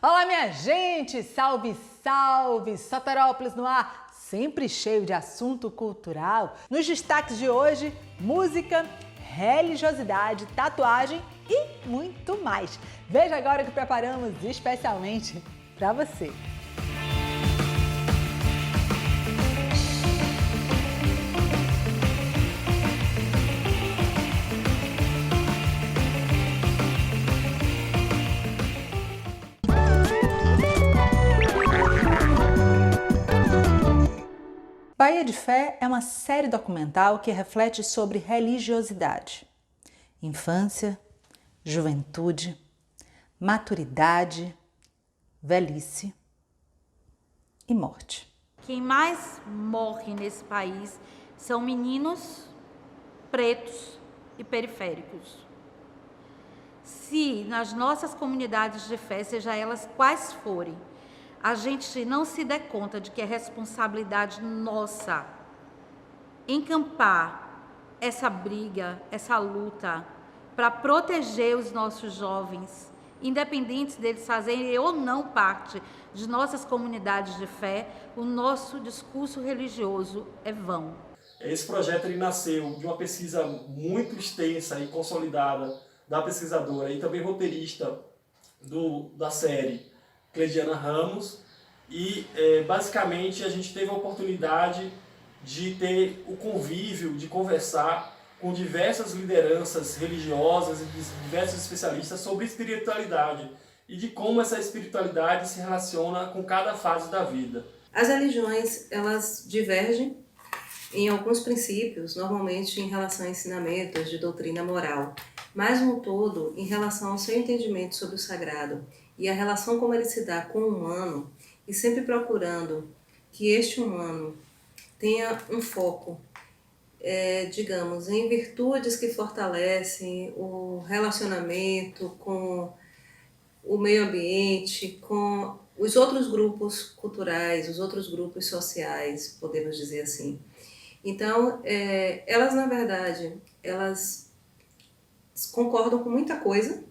Olá, minha gente! Salve, salve! Soterópolis no ar, sempre cheio de assunto cultural. Nos destaques de hoje, música, religiosidade, tatuagem e muito mais. Veja agora o que preparamos especialmente para você. Bahia de Fé é uma série documental que reflete sobre religiosidade, infância, juventude, maturidade, velhice e morte. Quem mais morre nesse país são meninos pretos e periféricos. Se nas nossas comunidades de fé, seja elas quais forem, a gente não se der conta de que é responsabilidade nossa encampar essa briga, essa luta para proteger os nossos jovens, independentes deles fazerem ou não parte de nossas comunidades de fé, o nosso discurso religioso é vão. Esse projeto ele nasceu de uma pesquisa muito extensa e consolidada da pesquisadora e também roteirista da série Cleidiana Ramos, e basicamente a gente teve a oportunidade de ter o convívio, de conversar com diversas lideranças religiosas e diversos especialistas sobre espiritualidade e de como essa espiritualidade se relaciona com cada fase da vida. As religiões, elas divergem em alguns princípios, normalmente em relação a ensinamentos de doutrina moral, mas no todo, em relação ao seu entendimento sobre o sagrado e a relação como ele se dá com o humano, e sempre procurando que este humano tenha um foco, digamos, em virtudes que fortalecem o relacionamento com o meio ambiente, com os outros grupos culturais, os outros grupos sociais, podemos dizer assim. Então, elas, na verdade, elas concordam com muita coisa,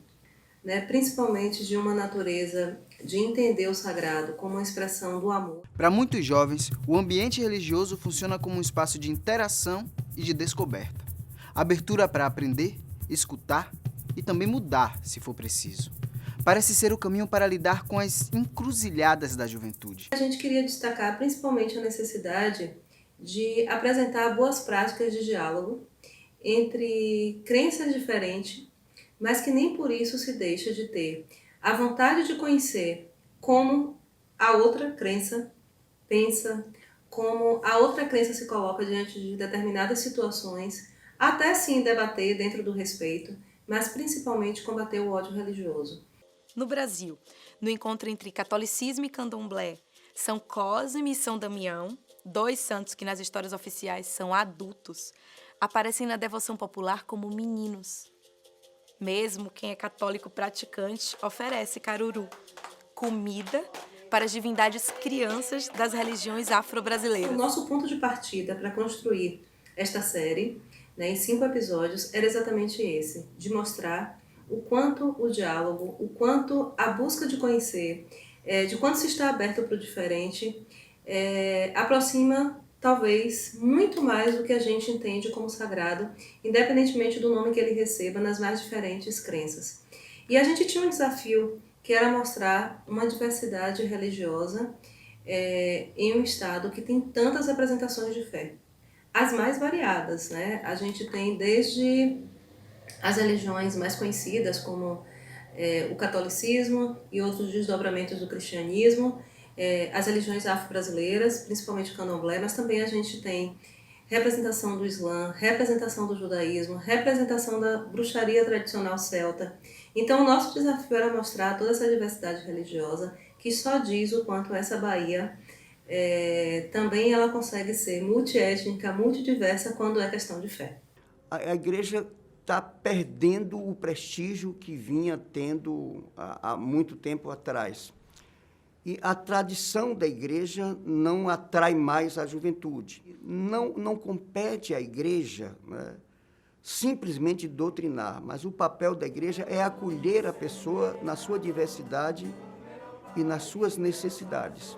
né? Principalmente de uma natureza de entender o sagrado como uma expressão do amor. Para muitos jovens, o ambiente religioso funciona como um espaço de interação e de descoberta. Abertura para aprender, escutar e também mudar, se for preciso. Parece ser o caminho para lidar com as encruzilhadas da juventude. A gente queria destacar principalmente a necessidade de apresentar boas práticas de diálogo entre crenças diferentes, mas que nem por isso se deixa de ter a vontade de conhecer como a outra crença pensa, como a outra crença se coloca diante de determinadas situações, até sim debater dentro do respeito, mas principalmente combater o ódio religioso. No Brasil, no encontro entre catolicismo e candomblé, São Cosme e São Damião, dois santos que nas histórias oficiais são adultos, aparecem na devoção popular como meninos. Mesmo quem é católico praticante oferece caruru, comida para as divindades crianças das religiões afro-brasileiras. O nosso ponto de partida para construir esta série, né, em 5 episódios, era exatamente esse, de mostrar o quanto o diálogo, o quanto a busca de conhecer, de quanto se está aberto para o diferente, aproxima talvez muito mais do que a gente entende como sagrado, independentemente do nome que ele receba nas mais diferentes crenças. E a gente tinha um desafio, que era mostrar uma diversidade religiosa em um estado que tem tantas representações de fé, as mais variadas, né? A gente tem desde as religiões mais conhecidas, como o catolicismo e outros desdobramentos do cristianismo, as religiões afro-brasileiras, principalmente o candomblé, mas também a gente tem representação do Islã, representação do judaísmo, representação da bruxaria tradicional celta. Então o nosso desafio era mostrar toda essa diversidade religiosa, que só diz o quanto essa Bahia também ela consegue ser multiétnica, multidiversa quando é questão de fé. A igreja está perdendo o prestígio que vinha tendo há muito tempo atrás. E a tradição da igreja não atrai mais a juventude. Não compete à igreja, né, simplesmente doutrinar, mas o papel da igreja é acolher a pessoa na sua diversidade e nas suas necessidades.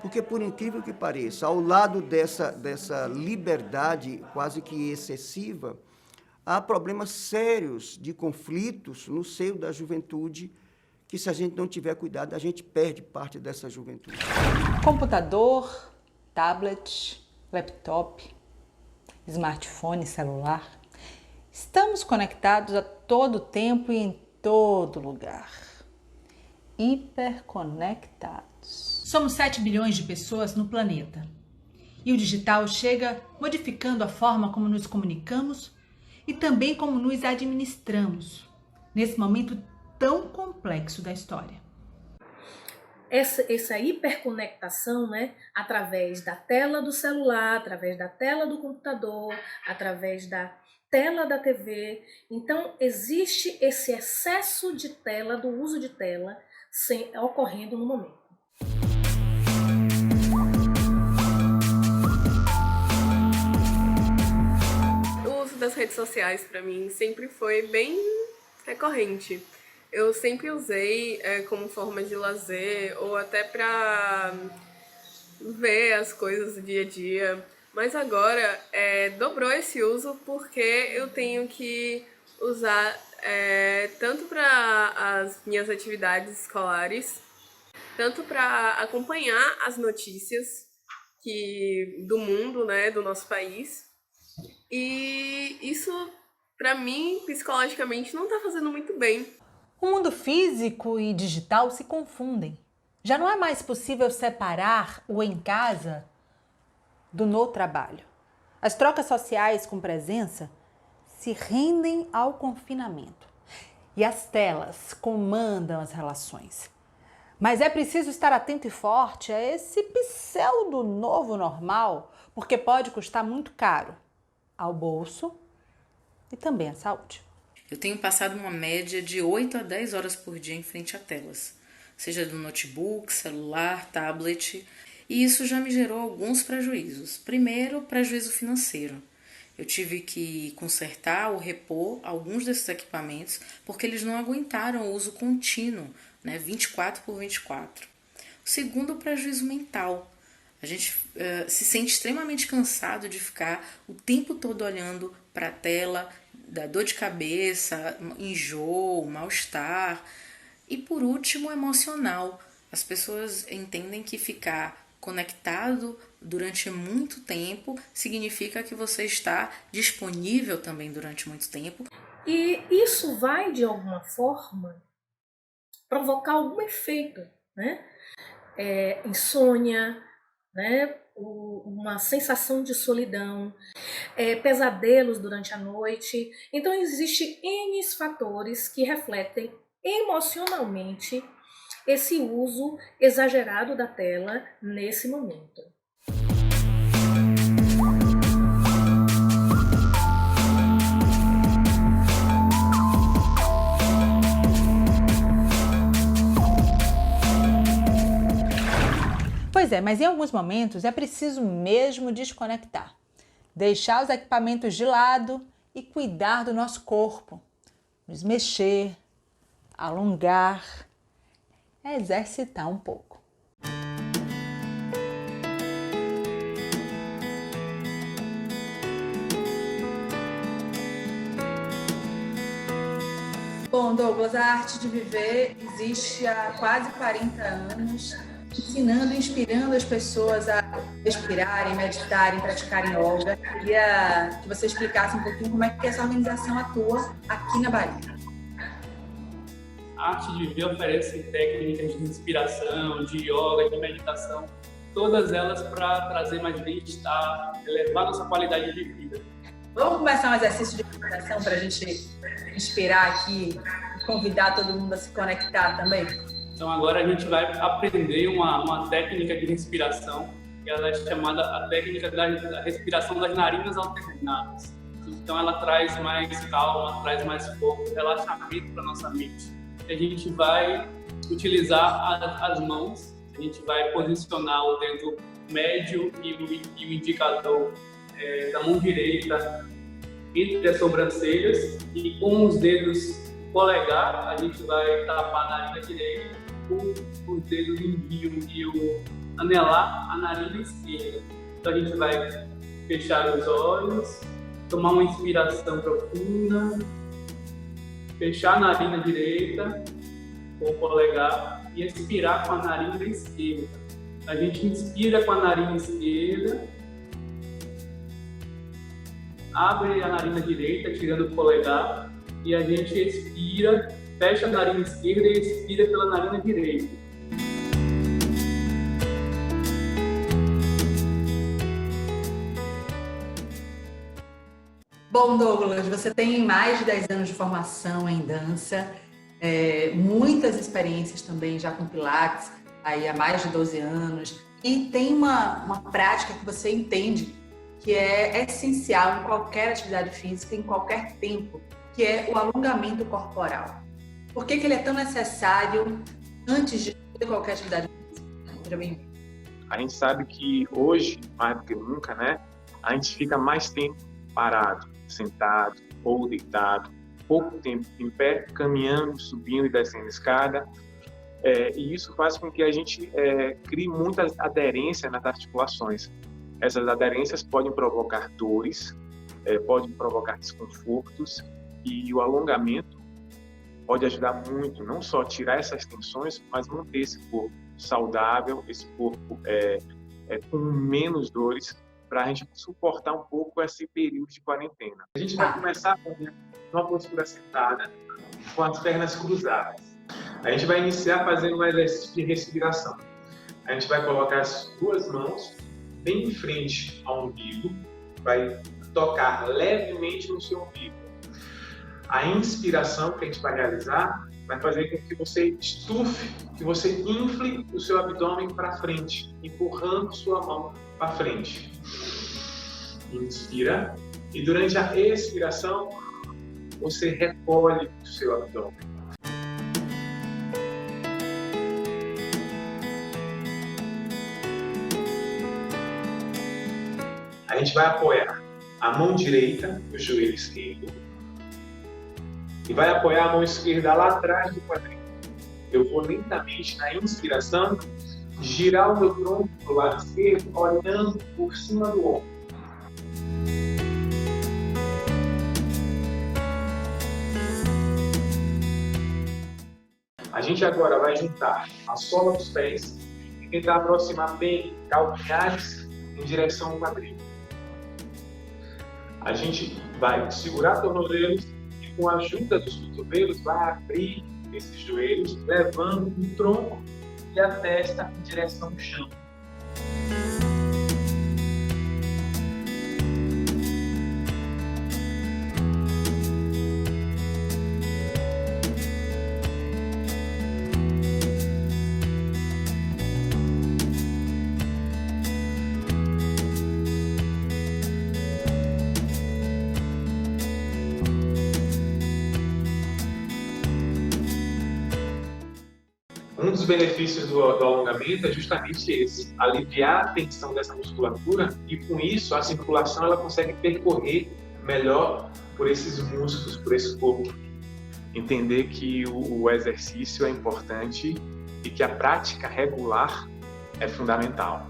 Porque, por incrível que pareça, ao lado dessa liberdade quase que excessiva, há problemas sérios de conflitos no seio da juventude, que se a gente não tiver cuidado, a gente perde parte dessa juventude. Computador, tablet, laptop, smartphone, celular. Estamos conectados a todo tempo e em todo lugar. Hiperconectados. Somos 7 bilhões de pessoas no planeta. E o digital chega modificando a forma como nos comunicamos e também como nos administramos, nesse momento tão complexo da história. Essa hiperconectação, né, através da tela do celular, através da tela do computador, através da tela da TV. Então, existe esse excesso de tela, do uso de tela, ocorrendo no momento. O uso das redes sociais, para mim, sempre foi bem recorrente. Eu sempre usei como forma de lazer ou até para ver as coisas do dia a dia. Mas agora dobrou esse uso porque eu tenho que usar tanto para as minhas atividades escolares, tanto para acompanhar as notícias do mundo, né, do nosso país. E isso, para mim, psicologicamente, não está fazendo muito bem. O mundo físico e digital se confundem. Já não é mais possível separar o em casa do no trabalho. As trocas sociais com presença se rendem ao confinamento. E as telas comandam as relações. Mas é preciso estar atento e forte a esse pseudo novo normal, porque pode custar muito caro ao bolso e também à saúde. Eu tenho passado uma média de 8 a 10 horas por dia em frente a telas, seja do notebook, celular, tablet, e isso já me gerou alguns prejuízos. Primeiro, prejuízo financeiro. Eu tive que consertar ou repor alguns desses equipamentos porque eles não aguentaram o uso contínuo, né, 24 por 24. O segundo, o prejuízo mental. A gente se sente extremamente cansado de ficar o tempo todo olhando para a tela, da dor de cabeça, enjoo, mal-estar. E por último, emocional. As pessoas entendem que ficar conectado durante muito tempo significa que você está disponível também durante muito tempo. E isso vai, de alguma forma, provocar algum efeito, né? Insônia, né? Uma sensação de solidão, pesadelos durante a noite. Então, existem N fatores que refletem emocionalmente esse uso exagerado da tela nesse momento. Pois é, mas em alguns momentos é preciso mesmo desconectar, deixar os equipamentos de lado e cuidar do nosso corpo, nos mexer, alongar, exercitar um pouco. Bom, Douglas, a arte de viver existe há quase 40 anos, ensinando e inspirando as pessoas a respirarem, meditarem, praticarem yoga. Queria que você explicasse um pouquinho como é que essa organização atua aqui na Bahia. A arte de viver oferece técnicas de inspiração, de yoga, de meditação, todas elas para trazer mais bem-estar, elevar nossa qualidade de vida. Vamos começar um exercício de meditação para a gente inspirar aqui e convidar todo mundo a se conectar também? Então agora a gente vai aprender uma técnica de respiração, que ela é chamada a técnica da respiração das narinas alternadas. Então ela traz mais calma, traz mais foco, relaxamento para nossa mente. A gente vai utilizar as mãos, a gente vai posicionar o dedo médio e o indicador da mão direita entre as sobrancelhas e com os dedos polegar a gente vai tapar a narina direita por dedo mindinho e o anelar a narina esquerda. Então a gente vai fechar os olhos, tomar uma inspiração profunda, fechar a narina direita com o polegar e expirar com a narina esquerda. A gente inspira com a narina esquerda, abre a narina direita, tirando o polegar, e a gente expira, fecha a narina esquerda e expira pela narina direita. Bom, Douglas, você tem mais de 10 anos de formação em dança, muitas experiências também já com Pilates, aí há mais de 12 anos, e tem uma prática que você entende que é essencial em qualquer atividade física, em qualquer tempo, que é o alongamento corporal. Por que ele é tão necessário antes de qualquer atividade física? Seja bem-vindo. A gente sabe que hoje, mais do que nunca, né, a gente fica mais tempo parado, sentado ou deitado, pouco tempo em pé, caminhando, subindo e descendo escada, e isso faz com que a gente crie muita aderência nas articulações. Essas aderências podem provocar dores, podem provocar desconfortos, e o alongamento pode ajudar muito, não só a tirar essas tensões, mas manter esse corpo saudável, esse corpo com menos dores, para a gente suportar um pouco esse período de quarentena. A gente vai começar a fazer uma postura sentada, com as pernas cruzadas. A gente vai iniciar fazendo um exercício de respiração. A gente vai colocar as duas mãos bem em frente ao umbigo, vai tocar levemente no seu umbigo. A inspiração que a gente vai realizar vai fazer com que você estufe, que você infle o seu abdômen para frente, empurrando sua mão para frente. Inspira e durante a expiração você recolhe o seu abdômen. A gente vai apoiar a mão direita no joelho esquerdo e vai apoiar a mão esquerda lá atrás do quadril. Eu vou lentamente, na inspiração, girar o meu tronco para o lado esquerdo, olhando por cima do ombro. A gente agora vai juntar a sola dos pés e tentar aproximar bem calcanhares em direção ao quadril. A gente vai segurar tornozelos e com a ajuda dos cotovelos vai abrir esses joelhos, levando o tronco e a testa em direção ao chão. Um dos benefícios do alongamento é justamente esse, aliviar a tensão dessa musculatura e com isso a circulação ela consegue percorrer melhor por esses músculos, por esse corpo. Entender que o exercício é importante e que a prática regular é fundamental.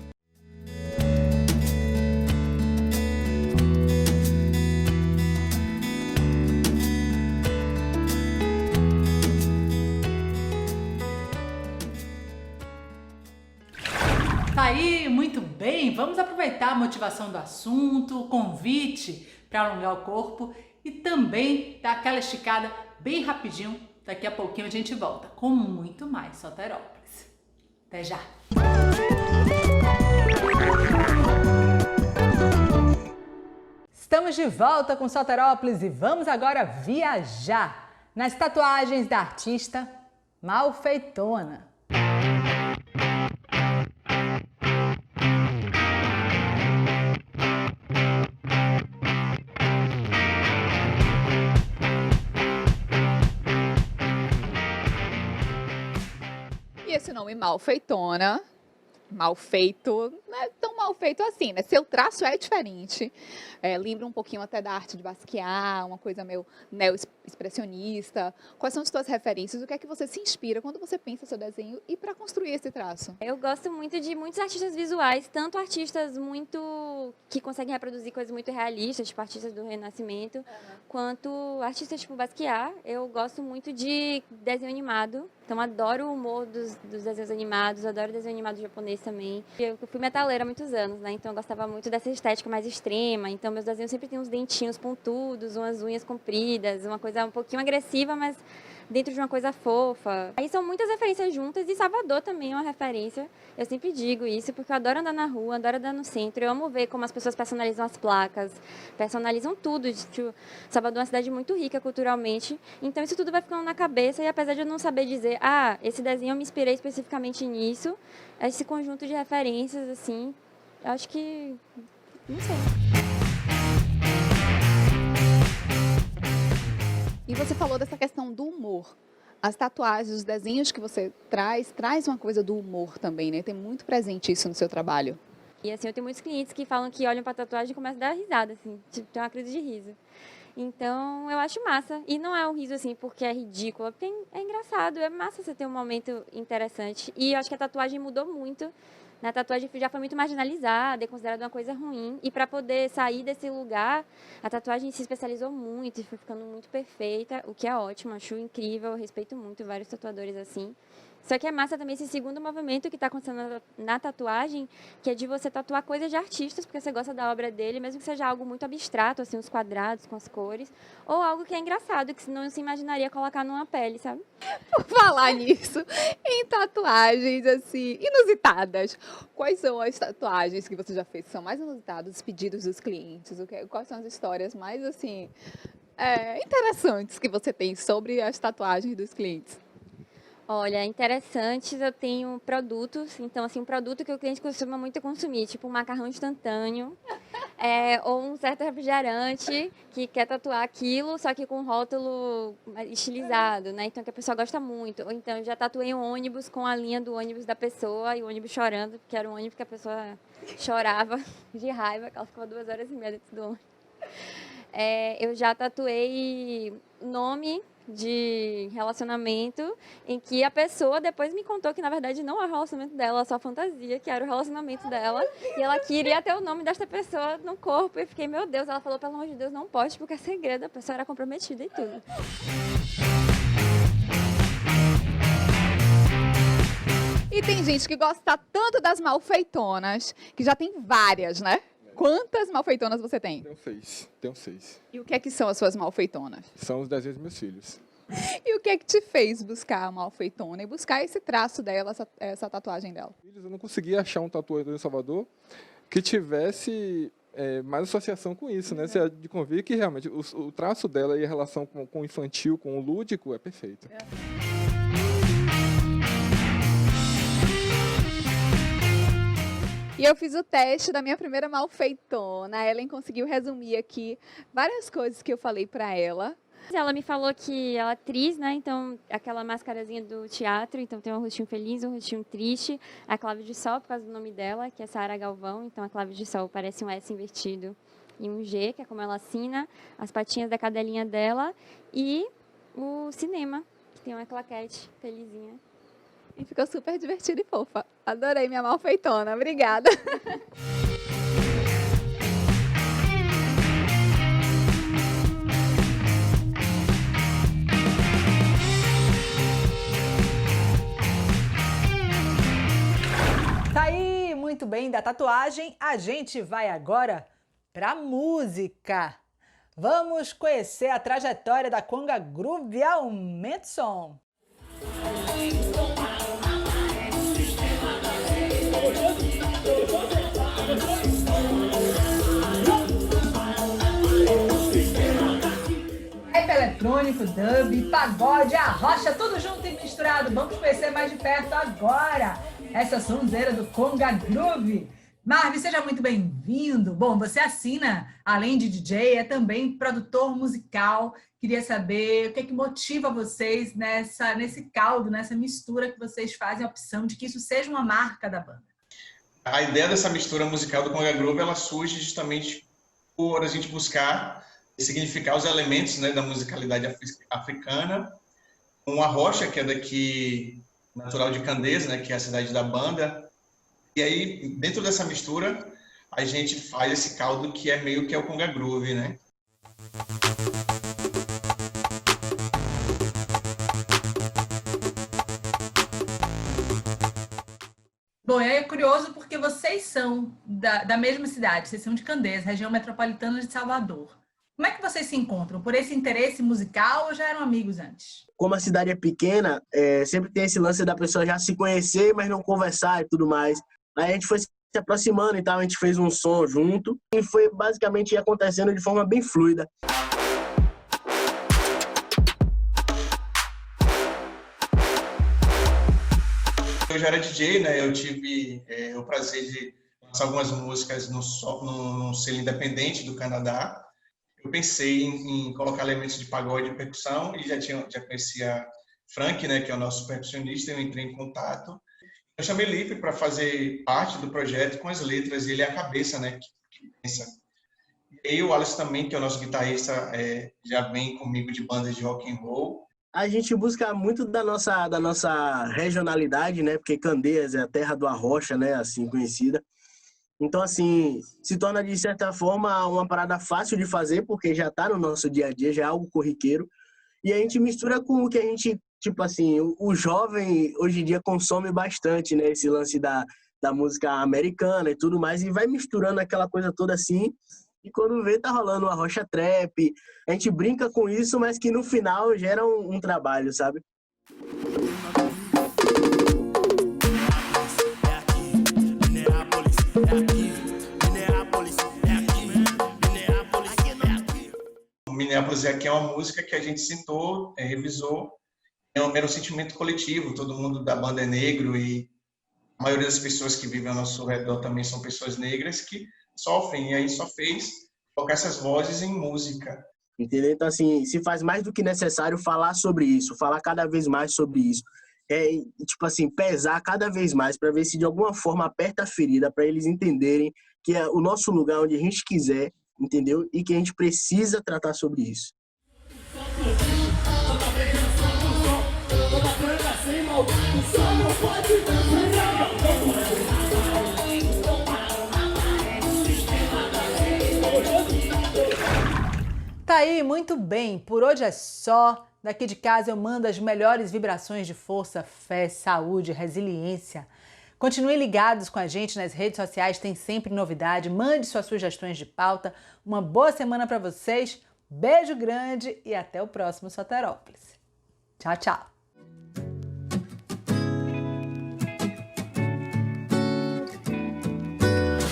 Tá aí, muito bem. Vamos aproveitar a motivação do assunto, o convite para alongar o corpo e também dar aquela esticada bem rapidinho. Daqui a pouquinho a gente volta com muito mais Soterópolis. Até já! Estamos de volta com Soterópolis e vamos agora viajar nas tatuagens da artista Malfeitona. E esse nome Malfeitona, mal feito, não é tão mal feito assim, né? Seu traço é diferente, lembra um pouquinho até da arte de Basquiat, uma coisa meio expressionista? Quais são as suas referências? O que é que você se inspira quando você pensa seu desenho e para construir esse traço? Eu gosto muito de muitos artistas visuais, tanto artistas muito que conseguem reproduzir coisas muito realistas, tipo artistas do Renascimento, quanto artistas tipo Basquiat. Eu gosto muito de desenho animado, então adoro o humor dos desenhos animados, adoro desenho animado japonês também. Eu fui metaleira há muitos anos, né? Então eu gostava muito dessa estética mais extrema, então meus desenhos sempre tem uns dentinhos pontudos, umas unhas compridas, uma coisa um pouquinho agressiva, mas dentro de uma coisa fofa. Aí são muitas referências juntas e Salvador também é uma referência. Eu sempre digo isso porque eu adoro andar na rua, adoro andar no centro. Eu amo ver como as pessoas personalizam as placas, personalizam tudo. Tipo, Salvador é uma cidade muito rica culturalmente, então isso tudo vai ficando na cabeça e apesar de eu não saber dizer, esse desenho eu me inspirei especificamente nisso, esse conjunto de referências, assim, eu acho que, não sei. E você falou dessa questão do humor. As tatuagens, os desenhos que você traz uma coisa do humor também, né? Tem muito presente isso no seu trabalho. E assim, eu tenho muitos clientes que falam que olham para tatuagem e começam a dar risada, assim, tipo, tem uma crise de riso. Então, eu acho massa. E não é um riso, assim, porque é ridículo, porque é engraçado, é massa você ter um momento interessante. E eu acho que a tatuagem mudou muito. A tatuagem já foi muito marginalizada, é considerada uma coisa ruim. E para poder sair desse lugar, a tatuagem se especializou muito e foi ficando muito perfeita, o que é ótimo, acho incrível, eu respeito muito vários tatuadores assim. Só que é massa também esse segundo movimento que está acontecendo na tatuagem, que é de você tatuar coisas de artistas, porque você gosta da obra dele, mesmo que seja algo muito abstrato, assim, os quadrados com as cores, ou algo que é engraçado, que não se imaginaria colocar numa pele, sabe? Por falar nisso, em tatuagens, assim, inusitadas, quais são as tatuagens que você já fez que são mais inusitadas, os pedidos dos clientes? Quais são as histórias mais, assim, interessantes que você tem sobre as tatuagens dos clientes? Olha, interessantes, eu tenho produtos, então assim, um produto que o cliente costuma muito consumir, tipo um macarrão instantâneo, ou um certo refrigerante que quer tatuar aquilo, só que com rótulo estilizado, né? Então que a pessoa gosta muito. Ou então já tatuei um ônibus com a linha do ônibus da pessoa e o ônibus chorando, porque era um ônibus que a pessoa chorava de raiva, que ela ficou 2 horas e meia dentro do ônibus. Eu já tatuei nome de relacionamento em que a pessoa depois me contou que na verdade não é o relacionamento dela, só fantasia, que era o relacionamento dela e ela queria ter o nome desta pessoa no corpo e fiquei, meu Deus, ela falou, pelo amor de Deus, não pode porque é segredo, a pessoa era comprometida e tudo. E tem gente que gosta tanto das malfeitonas, que já tem várias, né? Quantas malfeitonas você tem? Tenho seis. E o que é que são as suas malfeitonas? São os desenhos dos meus filhos. E o que é que te fez buscar a malfeitona e buscar esse traço dela, essa tatuagem dela? Eu não conseguia achar um tatuador em Salvador que tivesse mais associação com isso, né? Você há de convir que realmente o traço dela e a relação com o infantil, com o lúdico, é perfeita. E eu fiz o teste da minha primeira malfeitona. A Ellen conseguiu resumir aqui várias coisas que eu falei para ela. Ela me falou que ela é atriz, né? Então, aquela mascarazinha do teatro. Então, tem um rostinho feliz, um rostinho triste. A clave de sol, por causa do nome dela, que é Sara Galvão. Então, a clave de sol parece um S invertido e um G, que é como ela assina. As patinhas da cadelinha dela. E o cinema, que tem uma claquete felizinha. E ficou super divertida e fofa. Adorei minha malfeitona. Obrigada. Tá aí, muito bem, da tatuagem, a gente vai agora pra música. Vamos conhecer a trajetória da Conga Groove e aumenta o som. Rap eletrônico, dub, pagode, arrocha, tudo junto e misturado. Vamos conhecer mais de perto agora essa sonzeira do Conga Groove. Marvin, seja muito bem-vindo. Bom, você assina, além de DJ, é também produtor musical. Queria saber o que é que motiva vocês nesse caldo, nessa mistura que vocês fazem, a opção de que isso seja uma marca da banda. A ideia dessa mistura musical do Conga Groove, ela surge justamente por a gente buscar significar os elementos, né, da musicalidade africana. Uma rocha, que é daqui, natural de Candeias, né, que é a cidade da banda. E aí, dentro dessa mistura, a gente faz esse caldo que é meio que é o conga groove, né? Bom, é curioso porque vocês são da mesma cidade, vocês são de Candeias, região metropolitana de Salvador. Como é que vocês se encontram? Por esse interesse musical ou já eram amigos antes? Como a cidade é pequena, sempre tem esse lance da pessoa já se conhecer, mas não conversar e tudo mais. Aí a gente foi se aproximando e tal, a gente fez um som junto e foi basicamente acontecendo de forma bem fluida. Eu já era DJ, né? Eu tive o prazer de lançar algumas músicas no selo independente do Canadá. Eu pensei em colocar elementos de pagode e percussão e já conhecia Frank, né, que é o nosso percussionista. Eu entrei em contato. Eu chamei Lipe para fazer parte do projeto com as letras, e ele é a cabeça, né, que pensa. E aí o Alisson também, que é o nosso guitarrista, já vem comigo de bandas de rock and roll. A gente busca muito da nossa regionalidade, né? Porque Candeias é a terra do arrocha, né? Assim, conhecida. Então, assim, se torna, de certa forma, uma parada fácil de fazer, porque já está no nosso dia a dia, já é algo corriqueiro. E a gente mistura com o que a gente, tipo assim, o jovem, hoje em dia, consome bastante, né? Esse lance da música americana e tudo mais, e vai misturando aquela coisa toda assim. E quando vê, tá rolando uma rocha trap. A gente brinca com isso, mas que no final gera um trabalho, sabe? Minneapolis aqui é uma música que a gente sentou, revisou. Era um sentimento coletivo, todo mundo da banda é negro e a maioria das pessoas que vivem ao nosso redor também são pessoas negras que sofrem, e aí só fez colocar essas vozes em música. Entendeu? Então, assim, se faz mais do que necessário falar sobre isso, falar cada vez mais sobre isso. Tipo assim, pesar cada vez mais para ver se de alguma forma aperta a ferida, para eles entenderem que é o nosso lugar onde a gente quiser, entendeu? E que a gente precisa tratar sobre isso. Tá aí, muito bem. Por hoje é só. Daqui de casa eu mando as melhores vibrações de força, fé, saúde, resiliência. Continuem ligados com a gente nas redes sociais, tem sempre novidade. Mande suas sugestões de pauta. Uma boa semana para vocês. Beijo grande e até o próximo Soterópolis. Tchau, tchau.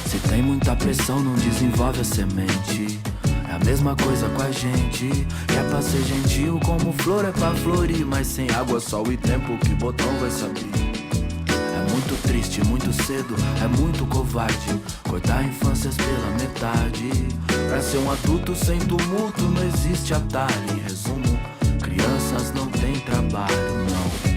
Se tem muita pressão, não desenvolve a semente. É a mesma coisa com a gente. É pra ser gentil como flor é pra florir, mas sem água, sol e tempo que botão vai saber. É muito triste, muito cedo, é muito covarde cortar infâncias pela metade. Pra ser um adulto sem tumulto não existe atalho. Em resumo, crianças não têm trabalho, não.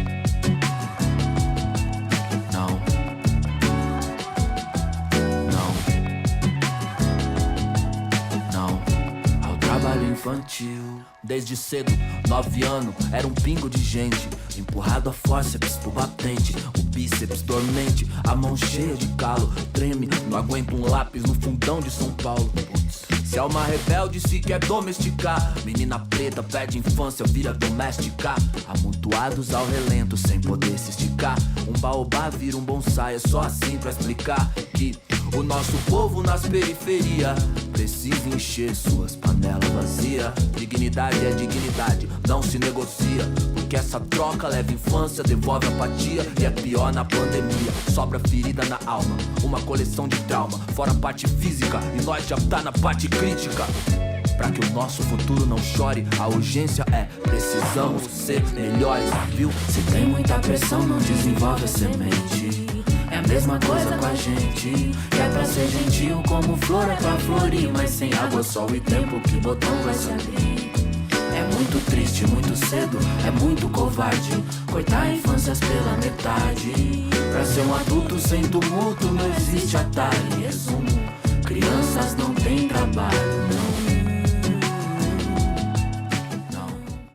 Infantil. Desde cedo, 9 anos, era um pingo de gente, empurrado a fórceps pro batente, o bíceps dormente, a mão cheia de calo, treme, não aguento um lápis no fundão de São Paulo. Se é uma rebelde, se quer domesticar, menina preta perde infância, vira doméstica, amontoados ao relento, sem poder se esticar, um baobá vira um bonsai, é só assim pra explicar que o nosso povo nas periferias precisa encher suas panelas vazias. Dignidade é dignidade, não se negocia, porque essa troca leva infância, devolve apatia, e é pior na pandemia, sobra ferida na alma, uma coleção de trauma, fora a parte física, e nós já tá na parte crítica. Pra que o nosso futuro não chore, a urgência é precisamos ser melhores, viu? Se tem muita pressão, não desenvolve a semente. É a mesma coisa com a gente. É pra ser gentil como flor é pra florir, mas sem água, sol e tempo que botão vai se abrir. É muito triste, muito cedo, é muito covarde cortar infâncias pela metade. Pra ser um adulto sem tumulto não existe atalho. Em resumo, crianças não têm trabalho, não.